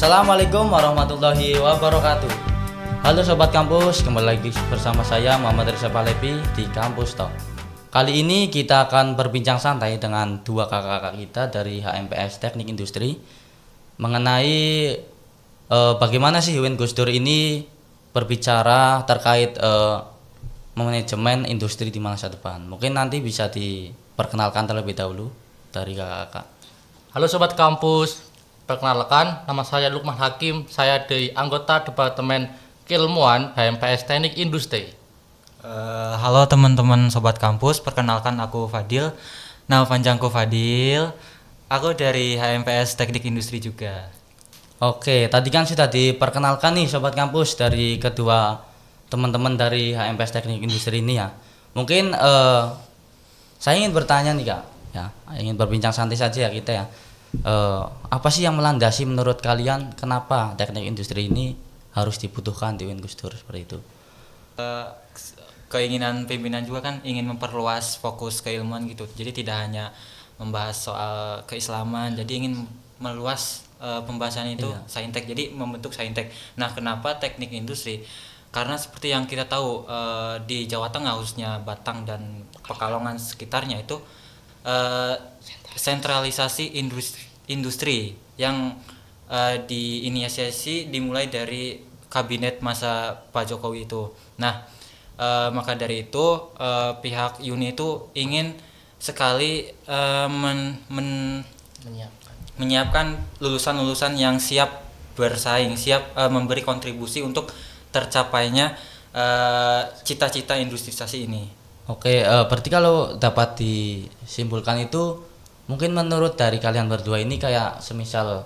Assalamualaikum warahmatullahi wabarakatuh. Halo Sobat Kampus, kembali lagi bersama saya Muhammad Rizal Palepi di Kampus Talk. Kali ini kita akan berbincang santai dengan dua kakak-kakak kita dari HMPS Teknik Industri mengenai bagaimana sih UIN Gus Dur ini berbicara terkait manajemen industri di masa depan. Mungkin nanti bisa diperkenalkan terlebih dahulu dari kakak-kakak. Halo Sobat Kampus, perkenalkan nama saya Lukman Hakim, saya dari anggota Departemen Keilmuan HMPS Teknik Industri. Halo teman-teman Sobat Kampus, perkenalkan aku Fadil, nama panjangku Fadil, aku dari HMPS Teknik Industri juga. Oke, tadi kan sudah diperkenalkan nih Sobat Kampus dari kedua teman-teman dari HMPS Teknik Industri ini ya. Mungkin saya ingin bertanya nih Kak, ya, ingin berbincang santai saja ya kita ya. Apa sih yang melandasi menurut kalian kenapa teknik industri ini harus dibutuhkan di UIN Gus Dur seperti itu? Keinginan pimpinan juga kan ingin memperluas fokus keilmuan gitu. Jadi tidak hanya membahas soal keislaman, jadi ingin meluas pembahasan itu saintek. Jadi membentuk saintek. Nah, kenapa teknik industri? Karena seperti yang kita tahu di Jawa Tengah khususnya Batang dan Pekalongan sekitarnya itu sentralisasi industri yang diinisiasi dimulai dari kabinet masa Pak Jokowi itu. Nah, maka dari itu pihak UNI itu ingin sekali menyiapkan lulusan-lulusan yang siap bersaing, siap memberi kontribusi untuk tercapainya cita-cita industrialisasi ini. Oke, berarti kalau dapat disimpulkan itu mungkin menurut dari kalian berdua ini kayak semisal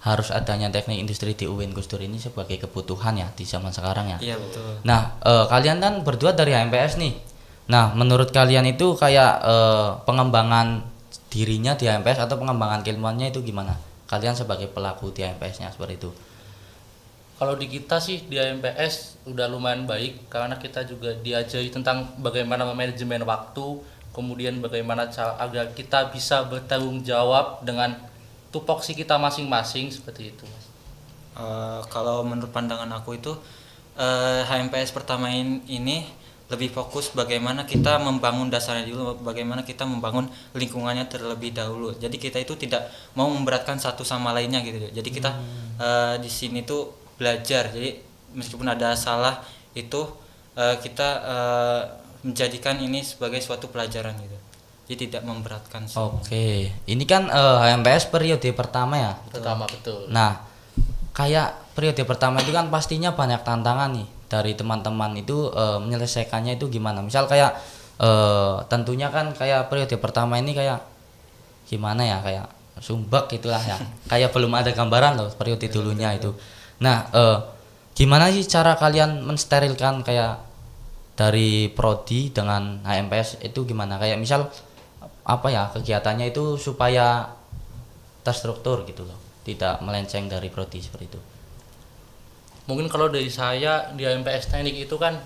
harus adanya teknik industri di UIN Gus Dur ini sebagai kebutuhan ya di zaman sekarang ya. Iya betul. Nah, kalian kan berdua dari HMPS nih. Nah, menurut kalian itu kayak pengembangan dirinya di HMPS atau pengembangan keilmuannya itu gimana? Kalian sebagai pelaku di HMPS-nya seperti itu. Kalau di kita sih di HMPS udah lumayan baik karena kita juga diajari tentang bagaimana manajemen waktu, kemudian bagaimana cara agar kita bisa bertanggung jawab dengan tupoksi kita masing-masing seperti itu, Mas. Kalau menurut pandangan aku itu HMPS pertama ini lebih fokus bagaimana kita membangun dasarnya dulu, bagaimana kita membangun lingkungannya terlebih dahulu. Jadi kita itu tidak mau memberatkan satu sama lainnya gitu. Jadi kita di sini tuh belajar. Jadi meskipun ada salah itu kita menjadikan ini sebagai suatu pelajaran gitu. Jadi tidak memberatkan semua. Oke, ini kan HMPS periode pertama ya. Pertama betul. Nah, kayak periode pertama itu kan pastinya banyak tantangan nih dari teman-teman itu menyelesaikannya itu gimana? Misal kayak tentunya kan kayak periode pertama ini kayak gimana ya, kayak sumbek gitulah ya. Kayak belum ada gambaran loh periode dulunya itu. Nah, gimana sih cara kalian mensterilkan kayak dari prodi dengan HMPS itu gimana? Kayak misal apa ya kegiatannya itu supaya terstruktur gitu loh, tidak melenceng dari prodi seperti itu. Mungkin kalau dari saya di HMPS Teknik itu kan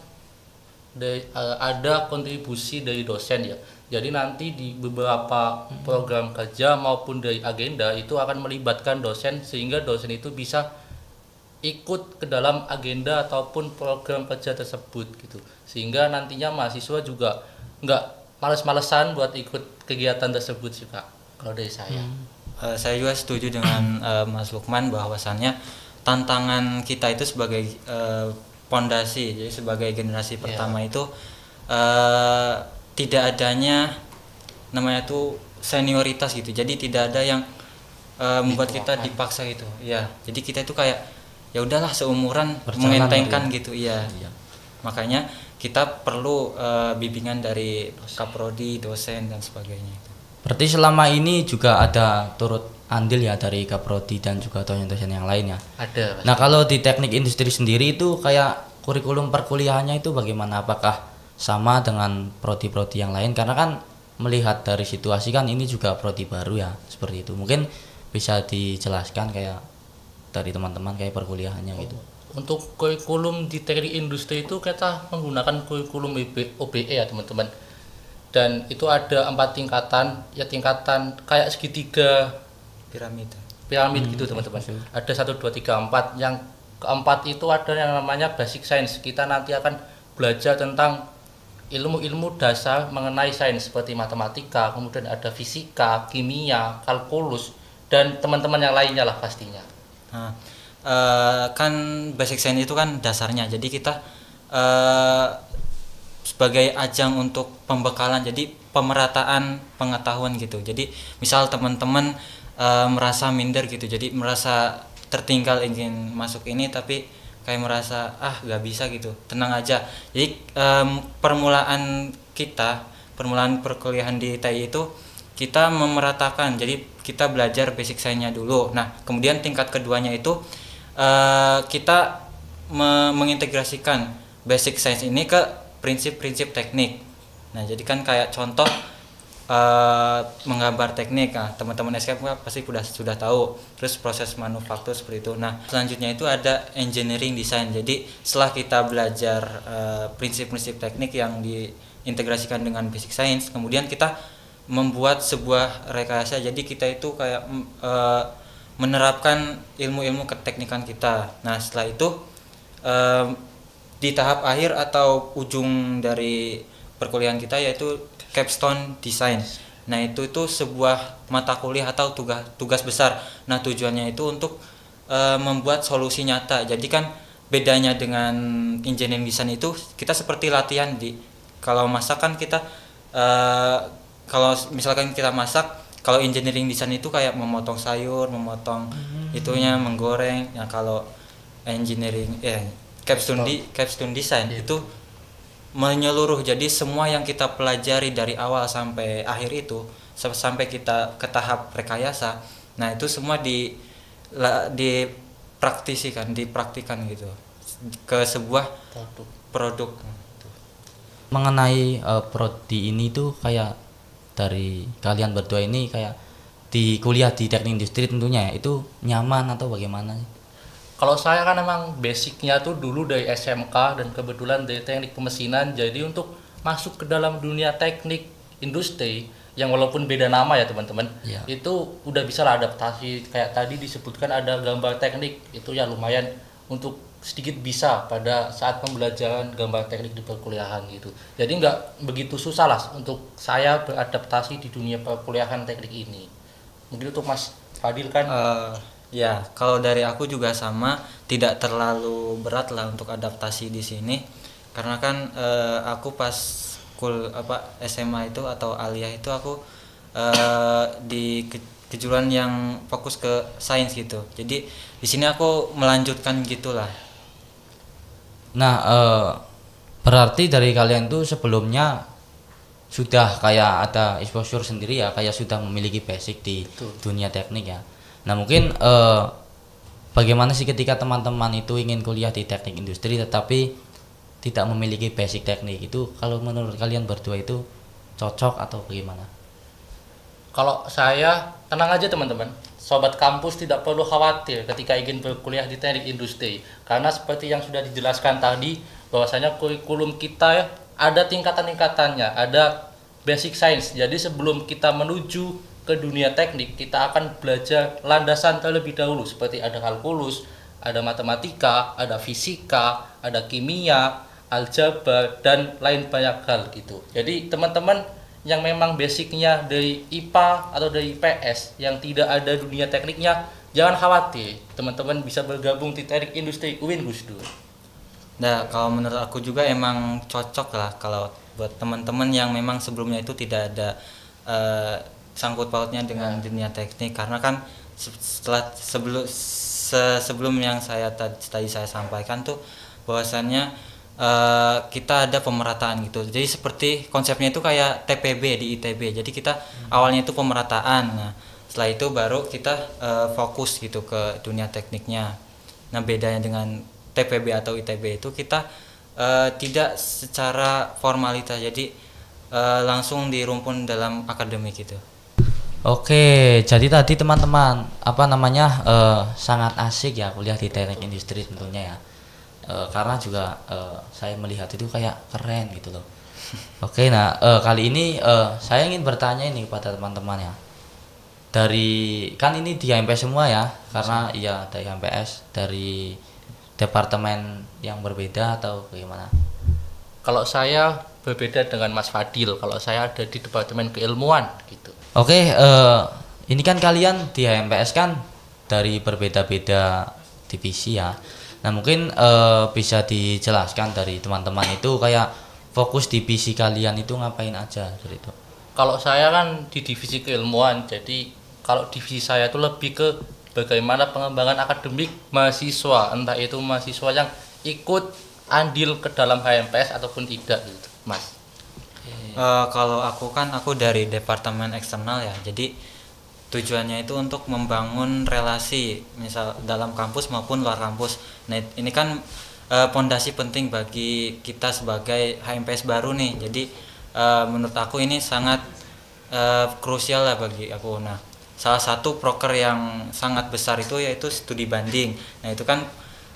ada kontribusi dari dosen ya. Jadi nanti di beberapa program kerja maupun dari agenda itu akan melibatkan dosen sehingga dosen itu bisa ikut ke dalam agenda ataupun program kerja tersebut gitu. Sehingga nantinya mahasiswa juga nggak males-malesan buat ikut kegiatan tersebut sih Kak. Kalau dari saya. Saya juga setuju dengan Mas Lukman bahwasannya tantangan kita itu sebagai pondasi, jadi sebagai generasi pertama itu tidak adanya namanya tuh senioritas gitu. Jadi tidak ada yang membuat kita dipaksa gitu. Ya, jadi kita itu kayak ya udahlah seumuran mengentengkan gitu. Iya. Makanya kita perlu bimbingan dari kaprodi, dosen dan sebagainya. Berarti selama ini juga ada turut andil ya dari kaprodi dan juga dosen-dosen yang lain ya. Ada. Nah, kalau di teknik industri sendiri itu kayak kurikulum perkuliahannya itu bagaimana? Apakah sama dengan prodi-prodi yang lain? Karena kan melihat dari situasi kan ini juga prodi baru ya, seperti itu. Mungkin bisa dijelaskan kayak dari teman-teman kayak perkuliahannya gitu. Untuk kurikulum di teknik industri itu kita menggunakan kurikulum OBE ya teman-teman. Dan itu ada 4 tingkatan, ya tingkatan kayak segitiga piramid gitu teman-teman. Ada 1 2 3 4. Yang keempat itu ada yang namanya basic science. Kita nanti akan belajar tentang ilmu-ilmu dasar mengenai sains seperti matematika, kemudian ada fisika, kimia, kalkulus, dan teman-teman yang lainnya lah pastinya. Nah, kan basic science itu kan dasarnya. Jadi kita eh, sebagai ajang untuk pembekalan, jadi pemerataan pengetahuan gitu. Jadi misal teman-teman merasa minder gitu, jadi merasa tertinggal ingin masuk ini tapi kayak merasa gak bisa gitu, tenang aja. Jadi permulaan perkuliahan di TI itu kita memeratakan, jadi kita belajar basic science-nya dulu. Nah kemudian tingkat keduanya itu kita mengintegrasikan basic science ini ke prinsip-prinsip teknik. Nah jadi kan kayak contoh menggambar teknik, teman-teman SKM pasti sudah tahu. Terus proses manufaktur seperti itu. Nah selanjutnya itu ada engineering design. Jadi setelah kita belajar prinsip-prinsip teknik yang diintegrasikan dengan basic science, kemudian kita membuat sebuah rekayasa. Jadi kita itu kayak menerapkan ilmu-ilmu keteknikan kita. Nah setelah itu di tahap akhir atau ujung dari perkuliahan kita yaitu capstone design. Nah itu sebuah mata kuliah atau tugas besar. Nah tujuannya itu untuk membuat solusi nyata. Jadi kan bedanya dengan engineering design itu kita seperti latihan. Kalau masak kan kita kalau misalkan kita masak, kalau engineering design itu kayak memotong sayur, memotong itunya, menggoreng. Nah kalau engineering capstone design itu menyeluruh. Jadi semua yang kita pelajari dari awal sampai akhir itu, sampai kita ke tahap rekayasa, nah itu semua dipraktikan gitu ke sebuah produk. Mengenai prodi ini tuh kayak dari kalian berdua ini kayak di kuliah di teknik industri tentunya ya, itu nyaman atau bagaimana sih? Kalau saya kan emang basicnya tuh dulu dari SMK dan kebetulan dari teknik pemesinan, jadi untuk masuk ke dalam dunia teknik industri yang walaupun beda nama ya teman-teman, itu udah bisa lah adaptasi. Kayak tadi disebutkan ada gambar teknik, itu ya lumayan untuk sedikit bisa pada saat pembelajaran gambar teknik di perkuliahan gitu. Jadi nggak begitu susah lah untuk saya beradaptasi di dunia perkuliahan teknik ini. Mungkin untuk Mas Fadil kan? Ya, kalau dari aku juga sama, tidak terlalu berat lah untuk adaptasi di sini, karena kan aku pas SMA itu atau aliyah itu aku di kejuruan yang fokus ke sains gitu. Jadi di sini aku melanjutkan gitulah. Nah berarti dari kalian tuh sebelumnya sudah kayak ada exposure sendiri ya, kayak sudah memiliki basic di dunia teknik ya. Nah mungkin bagaimana sih ketika teman-teman itu ingin kuliah di teknik industri tetapi tidak memiliki basic teknik itu, kalau menurut kalian berdua itu cocok atau bagaimana? Kalau saya, tenang aja teman-teman, sobat kampus tidak perlu khawatir ketika ingin berkuliah di teknik industri, karena seperti yang sudah dijelaskan tadi bahwasanya kurikulum kita ada tingkatan-tingkatannya, ada basic science. Jadi sebelum kita menuju ke dunia teknik, kita akan belajar landasan terlebih dahulu seperti ada kalkulus, ada matematika, ada fisika, ada kimia, aljabar, dan lain banyak hal gitu. Jadi teman-teman yang memang basicnya dari IPA atau dari IPS yang tidak ada dunia tekniknya, jangan khawatir, teman-teman bisa bergabung di teknik industri UIN Gus Dur. Nah kalau menurut aku juga emang cocok lah kalau buat teman-teman yang memang sebelumnya itu tidak ada sangkut pautnya dengan dunia teknik, karena kan sebelum yang tadi saya sampaikan tuh bahwasannya kita ada pemerataan gitu. Jadi seperti konsepnya itu kayak TPB di ITB. Jadi kita awalnya itu pemerataan. Nah, setelah itu baru kita fokus gitu ke dunia tekniknya. Nah, bedanya dengan TPB atau ITB itu kita tidak secara formalitas. Jadi langsung dirumpun dalam akademik gitu. Oke, jadi tadi teman-teman sangat asik ya kuliah di teknik industri tentunya ya. Karena juga saya melihat itu kayak keren gitu loh. Oke, nah kali ini saya ingin bertanya ini kepada teman-teman ya. dari kan ini di HMPS semua ya, karena iya dari HMPS, dari departemen yang berbeda atau bagaimana? Kalau saya berbeda dengan Mas Fadil, kalau saya ada di Departemen Keilmuan gitu. Oke, ini kan kalian di HMPS kan dari berbeda-beda divisi ya. Nah mungkin bisa dijelaskan dari teman-teman itu kayak fokus divisi kalian itu ngapain aja dari itu? Kalau saya kan di divisi keilmuan, jadi kalau divisi saya itu lebih ke bagaimana pengembangan akademik mahasiswa, entah itu mahasiswa yang ikut andil ke dalam HMPS ataupun tidak gitu, Mas. Kalau aku dari departemen eksternal ya, jadi tujuannya itu untuk membangun relasi misal dalam kampus maupun luar kampus. Nah ini kan pondasi penting bagi kita sebagai HMPS baru nih, jadi menurut aku ini sangat krusial lah bagi aku. Nah salah satu proker yang sangat besar itu yaitu studi banding. Nah itu kan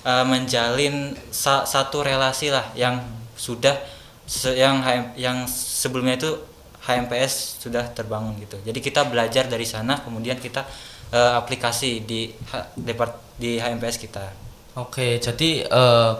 menjalin satu relasi lah yang sudah yang sebelumnya itu HMPS sudah terbangun gitu. Jadi kita belajar dari sana, kemudian kita aplikasi di HMPS kita. Oke, jadi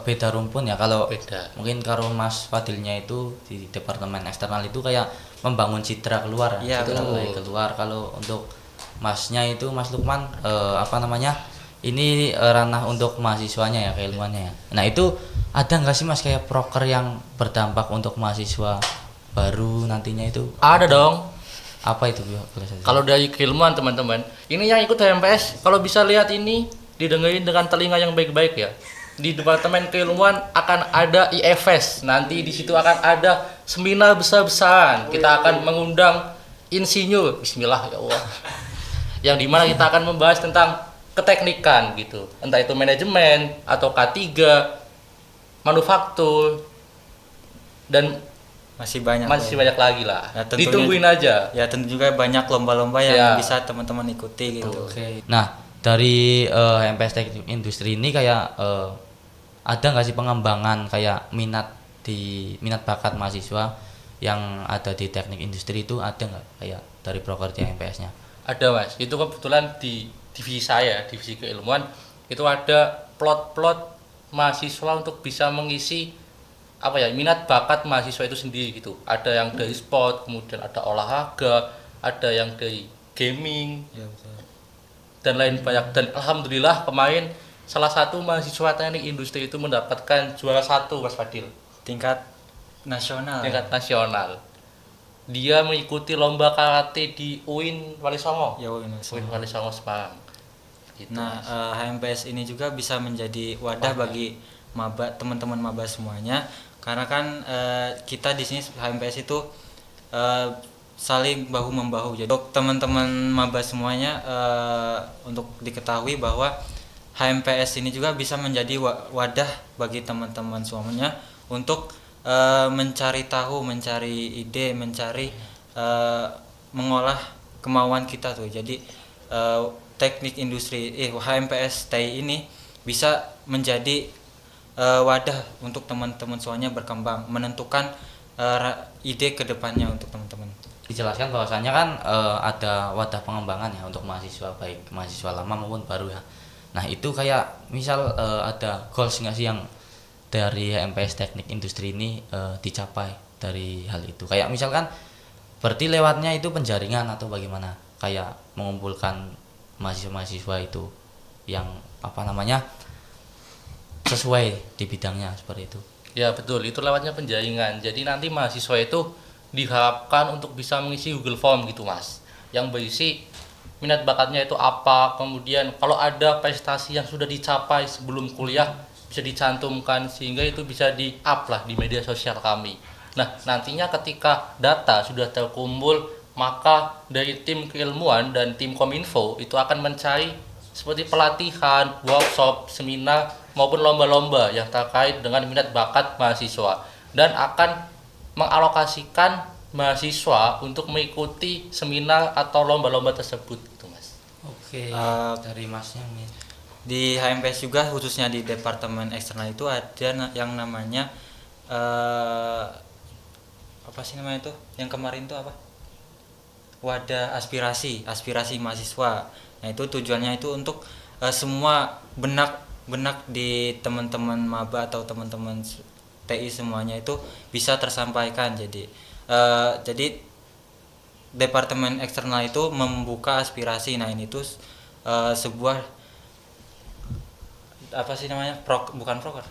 beda rumpun ya kalau Beda. mungkin kalau Mas Fadilnya itu di departemen eksternal itu kayak membangun citra keluar, Iya, citra betul. baik keluar. Kalau untuk Masnya itu Mas Lukman apa namanya? Ini ranah untuk mahasiswanya ya, keilmuannya ya. Nah, itu ada nggak sih Mas kayak proker yang berdampak untuk mahasiswa baru nantinya itu? Ada dong. Apa itu boleh saja? Kalau dari keilmuan teman-teman, ini yang ikut HMPS, kalau bisa lihat ini didengerin dengan telinga yang baik-baik ya. Di Departemen Keilmuan akan ada IFS. Nanti di situ akan ada seminar besar-besaran. Kita akan mengundang insinyur, bismillah ya Allah. Yang dimana kita akan membahas tentang keteknikan gitu. Entah itu manajemen atau K3, manufaktur, dan Masih banyak lagi lah. Ya, tentunya Ditungguin aja. Ya tentu juga banyak lomba-lomba yang Ya. bisa teman-teman ikuti gitu. Oke. Nah, dari HMPS Teknik Industri ini kayak ada nggak sih pengembangan kayak minat bakat mahasiswa yang ada di teknik industri itu ada nggak kayak dari proker di HMPS-nya? Ada Mas, itu kebetulan di divisi saya, divisi keilmuan, itu ada plot-plot mahasiswa untuk bisa mengisi apa ya, minat bakat mahasiswa itu sendiri gitu. Ada yang dari sport, kemudian ada olahraga, ada yang dari gaming, Ya, betul. dan lain banyak. Dan alhamdulillah kemarin salah satu mahasiswa teknik industri itu mendapatkan juara 1 Mas Fadil, Tingkat nasional. tingkat nasional. Dia mengikuti lomba karate di UIN Wali Songo. Ya, UIN Wali Songo Semarang. Gitu, Nah, Mas. HMPS ini juga bisa menjadi wadah bagi teman-teman maba semuanya, karena kan kita di sini HMPS itu saling bahu membahu. Jadi untuk teman-teman maba semuanya untuk diketahui bahwa HMPS ini juga bisa menjadi wadah bagi teman-teman semuanya untuk mencari tahu, mencari ide, mencari mengolah kemauan kita tuh. Jadi teknik industri HMPS TI ini bisa menjadi wadah untuk teman-teman semuanya berkembang, menentukan ide kedepannya untuk teman-teman. Dijelaskan bahwasannya kan ada wadah pengembangan ya untuk mahasiswa, baik mahasiswa lama maupun baru ya. Nah itu kayak misal ada goals nggak sih yang dari HMPS Teknik Industri ini dicapai dari hal itu? Kayak misalkan berarti lewatnya itu penjaringan atau bagaimana? Kayak mengumpulkan mahasiswa-mahasiswa itu yang apa namanya sesuai di bidangnya seperti itu. Ya betul, itu lewatnya penjaringan. Jadi nanti mahasiswa itu diharapkan untuk bisa mengisi Google Form gitu Mas, yang berisi minat bakatnya itu apa, kemudian kalau ada prestasi yang sudah dicapai sebelum kuliah bisa dicantumkan sehingga itu bisa di-up lah di media sosial kami. Nah nantinya ketika data sudah terkumpul, maka dari tim keilmuan dan tim Kominfo itu akan mencari seperti pelatihan, workshop, seminar maupun lomba-lomba yang terkait dengan minat bakat mahasiswa, dan akan mengalokasikan mahasiswa untuk mengikuti seminar atau lomba-lomba tersebut gitu Mas. Oke. Dari Masnya nih. Di HMPS juga khususnya di departemen eksternal itu ada yang namanya apa sih namanya itu? Yang kemarin itu apa? wadah aspirasi mahasiswa. Nah itu tujuannya itu untuk semua benak di teman-teman maba atau teman-teman TI semuanya itu bisa tersampaikan. Jadi departemen eksternal itu membuka aspirasi. Nah ini tuh sebuah apa sih namanya, bukan proker,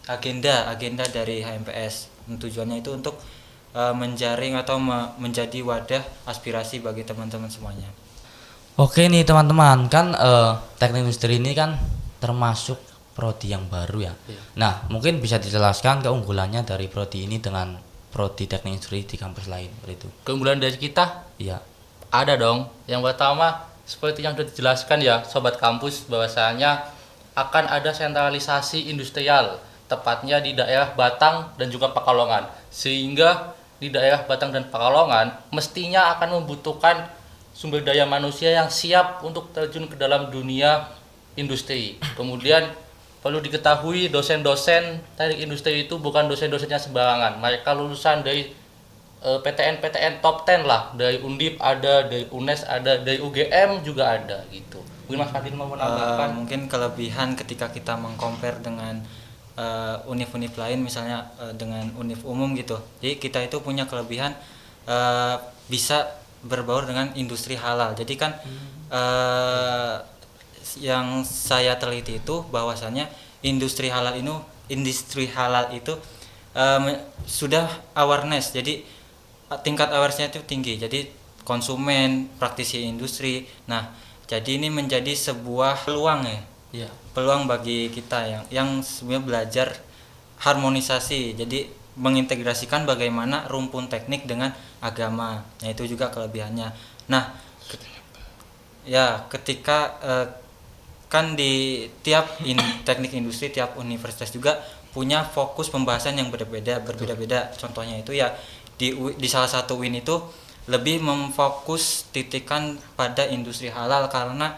agenda dari HMPS. Tujuannya itu untuk menjaring atau menjadi wadah aspirasi bagi teman-teman semuanya. Oke nih teman-teman, kan teknik industri ini kan termasuk prodi yang baru ya. Iya. Nah, mungkin bisa dijelaskan keunggulannya dari prodi ini dengan prodi teknik industri di kampus lain itu. Keunggulan dari kita Iya. ada dong. Yang pertama, seperti yang sudah dijelaskan ya sobat kampus, bahwasanya akan ada sentralisasi industrial, tepatnya di daerah Batang dan juga Pekalongan. Sehingga di daerah Batang dan Pekalongan mestinya akan membutuhkan sumber daya manusia yang siap untuk terjun ke dalam dunia industri. Kemudian perlu diketahui dosen-dosen teknik industri itu bukan dosen-dosennya sembarangan. Mereka lulusan dari PTN top 10 lah, dari Undip ada, dari UNES ada, dari UGM juga ada gitu. Mungkin Mas Fadil mau menambahkan? Mungkin kelebihan ketika kita mengcompare dengan univ-univ lain, misalnya dengan univ umum gitu. Jadi kita itu punya kelebihan bisa berbaur dengan industri halal. Jadi kan yang saya teliti itu bahwasannya industri halal itu sudah awareness. Jadi tingkat awarenessnya itu tinggi. Jadi konsumen, praktisi industri. Nah, jadi ini menjadi sebuah peluang ya. Iya. Peluang bagi kita yang sebenarnya belajar harmonisasi. Jadi mengintegrasikan bagaimana rumpun teknik dengan agama. Nah, itu juga kelebihannya. Nah, ketika kan di tiap teknik industri, tiap universitas juga punya fokus pembahasan yang berbeda-beda. Contohnya itu ya di salah satu UIN itu lebih memfokus titikan pada industri halal karena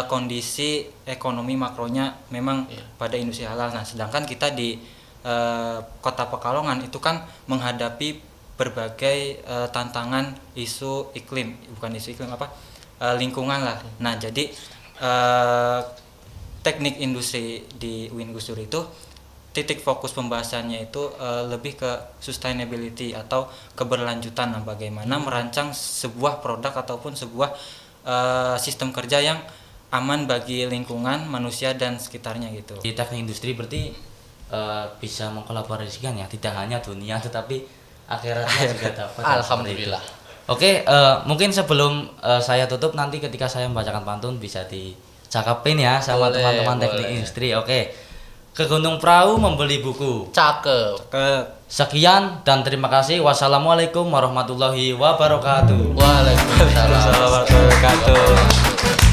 kondisi ekonomi makronya memang pada industri halal. Nah, sedangkan kita di Kota Pekalongan itu kan menghadapi berbagai tantangan isu iklim, lingkungan lah. Nah, jadi teknik industri di UIN Gus Dur itu titik fokus pembahasannya itu lebih ke sustainability atau keberlanjutan. Nah, bagaimana merancang sebuah produk ataupun sebuah sistem kerja yang aman bagi lingkungan, manusia dan sekitarnya gitu. Di teknik industri berarti bisa mengkolaborasikan ya, tidak hanya dunia tetapi akhiratnya juga dapat. Alhamdulillah. Oke, mungkin sebelum saya tutup, nanti ketika saya membacakan pantun bisa dicakapin ya sama Boleh, teman-teman teknik boleh. industri. Oke. Ke Gunung Prau membeli buku. Cakep. Sekian dan terima kasih. Wassalamualaikum warahmatullahi wabarakatuh. Waalaikumsalam Assalamualaikum warahmatullahi wabarakatuh.